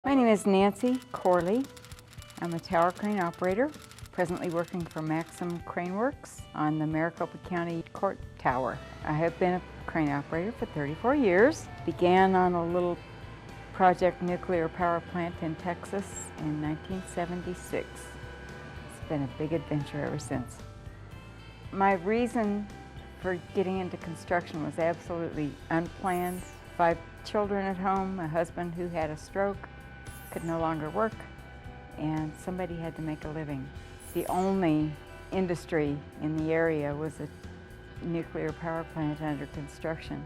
My name is Nancy Corley. I'm a tower crane operator, presently working for Maxim Crane Works on the Maricopa County Court Tower. I have been a crane operator for 34 years. Began on a little project nuclear power plant in Texas in 1976. It's been a big adventure ever since. My reason for getting into construction was absolutely unplanned. 5 children at home, a husband who had a stroke, could no longer work, and somebody had to make a living. The only industry in the area was a nuclear power plant under construction.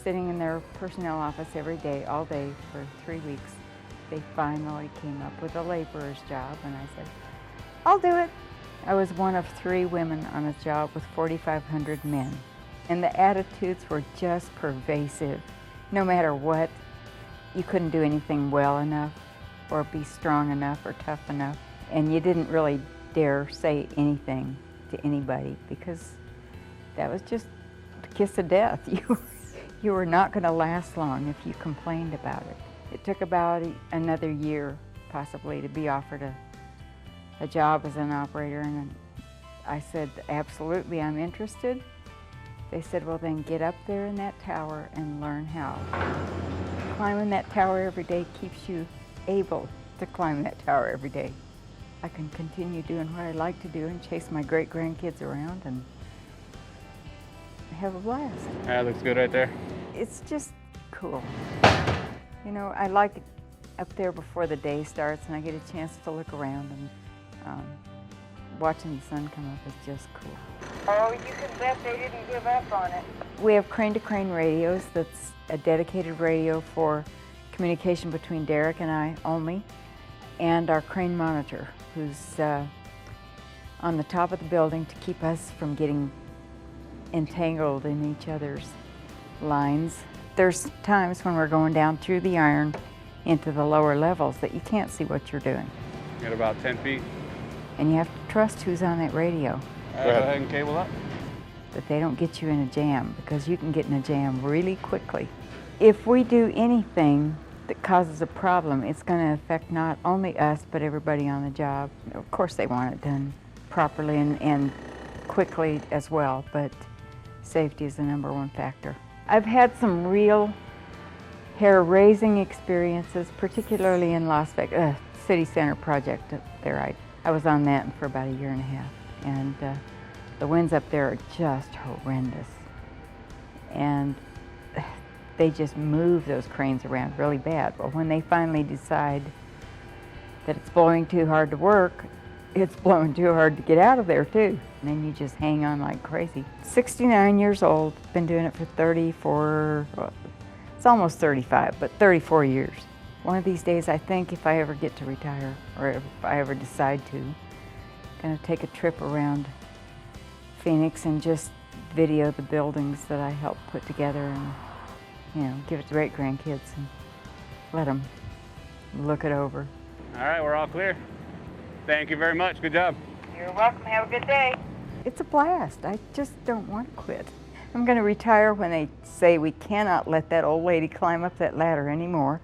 Sitting in their personnel office every day, all day for 3 weeks, they finally came up with a laborer's job, and I said, I'll do it. I was one of 3 women on a job with 4,500 men, and the attitudes were just pervasive. No matter what, you couldn't do anything well enough or be strong enough or tough enough, and you didn't really dare say anything to anybody because that was just the kiss of death. You were not going to last long if you complained about it. It took about another year possibly to be offered a job as an operator, and I said, absolutely, I'm interested. They said, well, then get up there in that tower and learn how. Climbing that tower every day keeps you able to climb that tower every day. I can continue doing what I like to do and chase my great-grandkids around and have a blast. That looks good right there. It's just cool. You know, I like it up there before the day starts and I get a chance to look around, and watching the sun come up is just cool. Oh, you can bet they didn't give up on it. We have crane-to-crane radios. That's a dedicated radio for communication between Derek and I only, and our crane monitor, who's on the top of the building to keep us from getting entangled in each other's lines. There's times when we're going down through the iron into the lower levels that you can't see what you're doing. Got about 10 feet. And you have to trust who's on that radio. Go ahead and cable up. That they don't get you in a jam, because you can get in a jam really quickly. If we do anything that causes a problem, it's going to affect not only us, but everybody on the job. Of course, they want it done properly and quickly as well, but safety is the #1 factor. I've had some real hair-raising experiences, particularly in Las Vegas, City Center project up there. I was on that for about a year and a half, and the winds up there are just horrendous. And they just move those cranes around really bad. Well, when they finally decide that it's blowing too hard to work, it's blowing too hard to get out of there too. And then you just hang on like crazy. 69 years old, been doing it for 34, well, it's almost 35, but 34 years. One of these days, I think if I ever get to retire, or if I ever decide to, I'm gonna take a trip around Phoenix and just video the buildings that I helped put together, and give it to great-grandkids and let them look it over. All right, we're all clear. Thank you very much. Good job. You're welcome. Have a good day. It's a blast. I just don't want to quit. I'm going to retire when they say we cannot let that old lady climb up that ladder anymore.